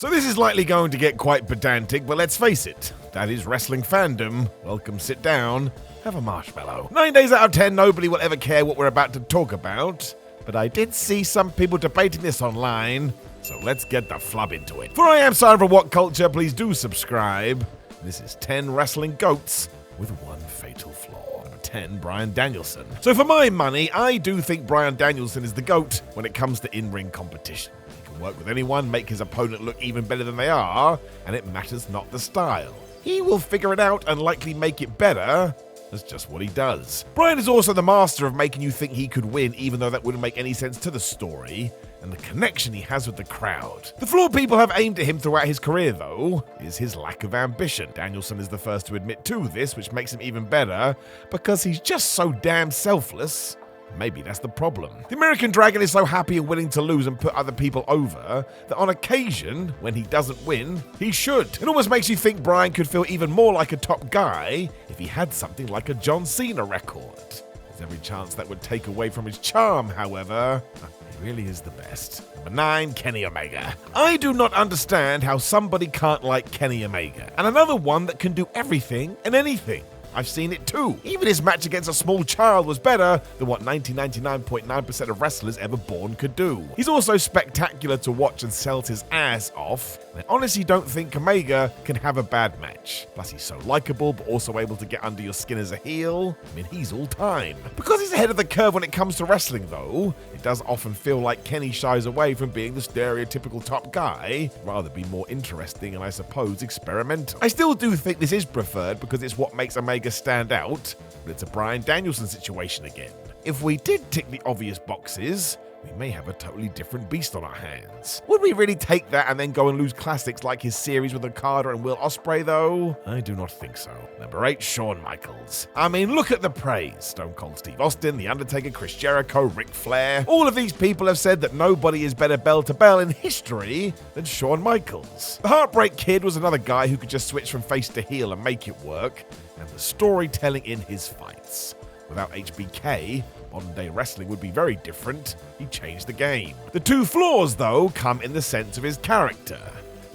So this is likely going to get quite pedantic, but let's face it, that is wrestling fandom. Welcome, sit down, have a marshmallow. 9 days out of 10, nobody will ever care what we're about to talk about, but I did see some people debating this online, so let's get the flub into it. For I am Simon from What Culture, please do subscribe. This is 10 wrestling goats with one fatal flaw. Number 10, Bryan Danielson. So for my money, I do think Bryan Danielson is the GOAT when it comes to in-ring competition. Work with anyone, make his opponent look even better than they are, and it matters not the style. He will figure it out and likely make it better. That's just what he does. Bryan is also the master of making you think he could win, even though that wouldn't make any sense to the story, and the connection he has with the crowd. The flaw people have aimed at him throughout his career, though, is his lack of ambition. Danielson is the first to admit to this, which makes him even better, because he's just so damn selfless. Maybe that's the problem. The American Dragon is so happy and willing to lose and put other people over that on occasion, when he doesn't win, he should. It almost makes you think Bryan could feel even more like a top guy if he had something like a John Cena record. There's every chance that would take away from his charm, however. He really is the best. Number 9, Kenny Omega. I do not understand how somebody can't like Kenny Omega. And another one that can do everything and anything. I've seen it too. Even his match against a small child was better than what 99.9% of wrestlers ever born could do. He's also spectacular to watch and sells his ass off. I honestly don't think Omega can have a bad match. Plus he's so likable, but also able to get under your skin as a heel. I mean, he's all time. Because he's ahead of the curve when it comes to wrestling though, it does often feel like Kenny shies away from being the stereotypical top guy, rather be more interesting and I suppose experimental. I still do think this is preferred because it's what makes Omega stand out, but it's a Bryan Danielson situation again. If we did tick the obvious boxes, we may have a totally different beast on our hands. Would we really take that and then go and lose classics like his series with Okada and Will Ospreay though? I do not think so. Number 8, Shawn Michaels. I mean, look at the praise. Stone Cold Steve Austin, The Undertaker, Chris Jericho, Ric Flair. All of these people have said that nobody is better bell to bell in history than Shawn Michaels. The Heartbreak Kid was another guy who could just switch from face to heel and make it work, and the storytelling in his fights. Without HBK, modern-day wrestling would be very different. He changed the game. The two flaws, though, come in the sense of his character.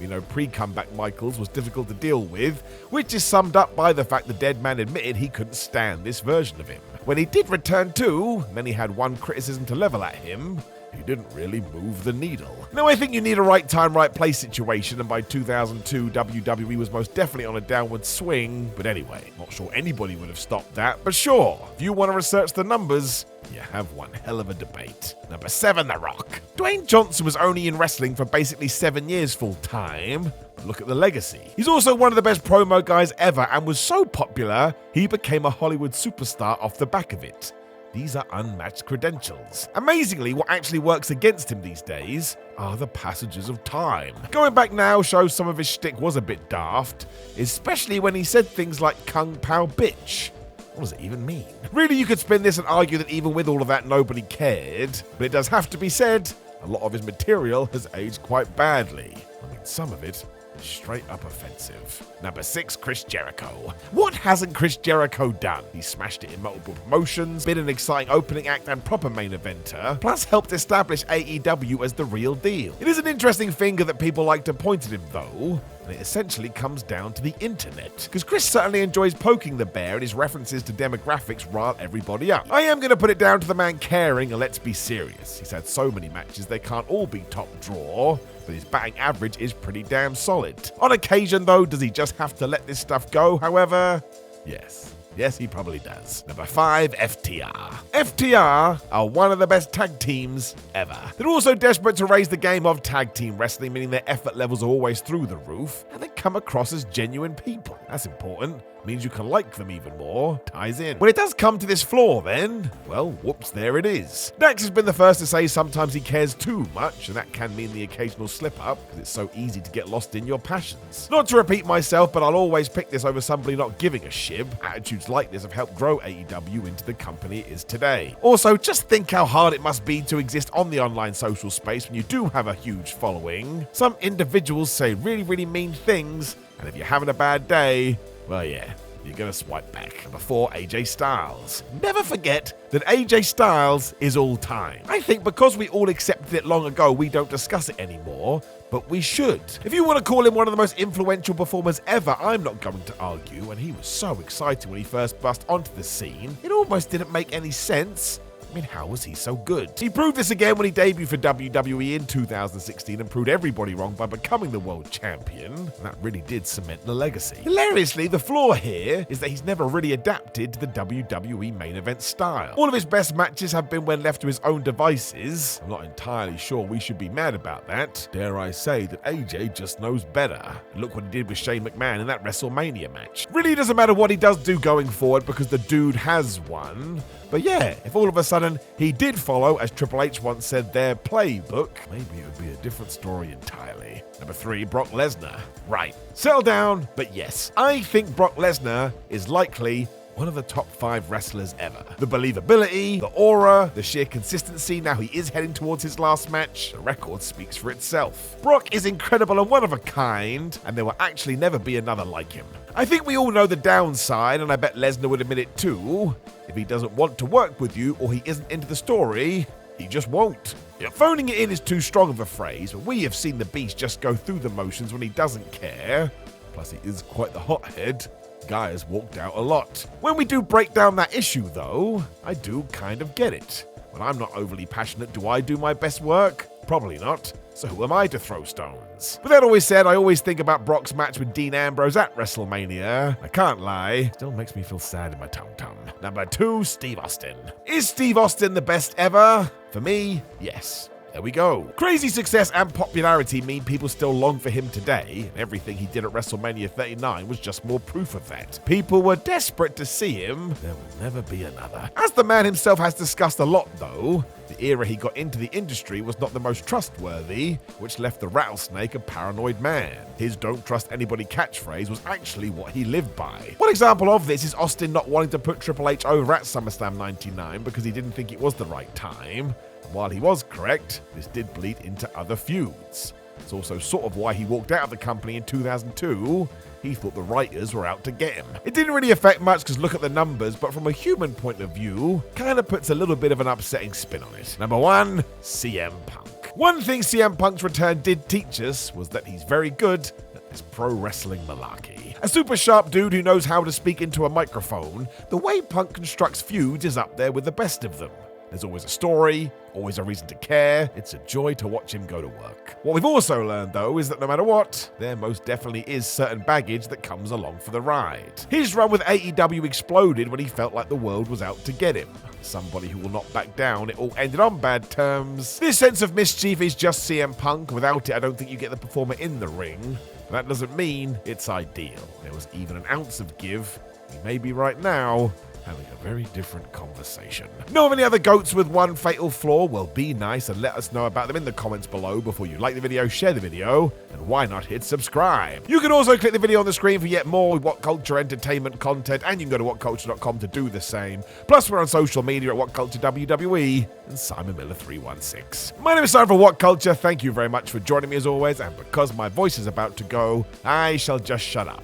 We know pre-comeback Michaels was difficult to deal with, which is summed up by the fact the dead man admitted he couldn't stand this version of him. When he did return too, many had one criticism to level at him: he didn't really move the needle. Now, I think you need a right time, right place situation, and by 2002, WWE was most definitely on a downward swing. But anyway, not sure anybody would have stopped that. But sure, if you want to research the numbers, you have one hell of a debate. Number 7, The Rock. Dwayne Johnson was only in wrestling for basically 7 years full time. But look at the legacy. He's also one of the best promo guys ever and was so popular, he became a Hollywood superstar off the back of it. These are unmatched credentials. Amazingly, what actually works against him these days are the passages of time. Going back now shows some of his shtick was a bit daft, especially when he said things like Kung Pao bitch. What does it even mean? Really, you could spin this and argue that even with all of that, nobody cared, but it does have to be said, a lot of his material has aged quite badly. I mean, some of it is straight up offensive. Number 6, Chris Jericho. What hasn't Chris Jericho done? He smashed it in multiple promotions, been an exciting opening act and proper main eventer, plus helped establish AEW as the real deal. It is an interesting finger that people like to point at him though, and it essentially comes down to the internet. Because Chris certainly enjoys poking the bear in his references to demographics rile everybody up. I am going to put it down to the man caring, and let's be serious. He's had so many matches they can't all be top draw, but his batting average is pretty damn solid. On occasion though, does he just have to let this stuff go, however? Yes, he probably does. Number 5, FTR. FTR are one of the best tag teams ever. They're also desperate to raise the game of tag team wrestling, meaning their effort levels are always through the roof, and they come across as genuine people. That's important. Means you can like them even more. Ties in. When it does come to this flaw then, well, whoops, there it is. Dax has been the first to say sometimes he cares too much, and that can mean the occasional slip-up, because it's so easy to get lost in your passions. Not to repeat myself, but I'll always pick this over somebody not giving a shib. Attitudes like this have helped grow AEW into the company it is today. Also, just think how hard it must be to exist on the online social space when you do have a huge following. Some individuals say really, really mean things, and if you're having a bad day, well, yeah, you're going to swipe back. Number 4, AJ Styles. Never forget that AJ Styles is all time. I think because we all accepted it long ago, we don't discuss it anymore, but we should. If you want to call him one of the most influential performers ever, I'm not going to argue, and he was so exciting when he first burst onto the scene. It almost didn't make any sense. I mean, how was he so good? He proved this again when he debuted for WWE in 2016 and proved everybody wrong by becoming the world champion. And that really did cement the legacy. Hilariously, the flaw here is that he's never really adapted to the WWE main event style. All of his best matches have been when left to his own devices. I'm not entirely sure we should be mad about that. Dare I say that AJ just knows better. And look what he did with Shane McMahon in that WrestleMania match. Really doesn't matter what he does do going forward because the dude has won. But yeah, if all of a sudden he did follow, as Triple H once said, their playbook, maybe it would be a different story entirely. Number 3, Brock Lesnar. Right, settle down, but yes, I think Brock Lesnar is likely one of the top 5 wrestlers ever. The believability, the aura, the sheer consistency now he is heading towards his last match, the record speaks for itself. Brock is incredible and one of a kind, and there will actually never be another like him. I think we all know the downside, and I bet Lesnar would admit it too. If he doesn't want to work with you or he isn't into the story, he just won't. Phoning it in is too strong of a phrase, but we have seen the Beast just go through the motions when he doesn't care. Plus, he is quite the hothead. Guy has walked out a lot. When we do break down that issue, though, I do kind of get it. When I'm not overly passionate, do I do my best work? Probably not. So who am I to throw stones? With that always said, I always think about Brock's match with Dean Ambrose at WrestleMania. I can't lie, still makes me feel sad in my tum-tum. Number 2, Steve Austin. Is Steve Austin the best ever? For me, yes. There we go. Crazy success and popularity mean people still long for him today, and everything he did at WrestleMania 39 was just more proof of that. People were desperate to see him. There will never be another. As the man himself has discussed a lot, though, the era he got into the industry was not the most trustworthy, which left the rattlesnake a paranoid man. His don't trust anybody catchphrase was actually what he lived by. One example of this is Austin not wanting to put Triple H over at SummerSlam 99 because he didn't think it was the right time. While he was correct, this did bleed into other feuds. It's also sort of why he walked out of the company in 2002. He thought the writers were out to get him. It didn't really affect much because look at the numbers, but from a human point of view, kind of puts a little bit of an upsetting spin on it. Number 1, CM Punk. One thing CM Punk's return did teach us was that he's very good at this pro wrestling malarkey. A super sharp dude who knows how to speak into a microphone, the way Punk constructs feuds is up there with the best of them. There's always a story, always a reason to care. It's a joy to watch him go to work. What we've also learned, though, is that no matter what, there most definitely is certain baggage that comes along for the ride. His run with AEW exploded when he felt like the world was out to get him. Somebody who will not back down. It all ended on bad terms. This sense of mischief is just CM Punk. Without it, I don't think you get the performer in the ring. But that doesn't mean it's ideal. There was even an ounce of give. We may be right now having a very different conversation. Know of any other GOATs with one fatal flaw? Well, be nice and let us know about them in the comments below before you like the video, share the video, and why not hit subscribe? You can also click the video on the screen for yet more What Culture entertainment content, and you can go to whatculture.com to do the same. Plus, we're on social media at WhatCultureWWE and Simon Miller 316. My name is Simon for What Culture. Thank you very much for joining me as always, and because my voice is about to go, I shall just shut up.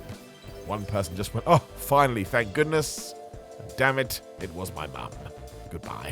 One person just went, oh, finally, thank goodness. Damn it, it was my mum. Goodbye.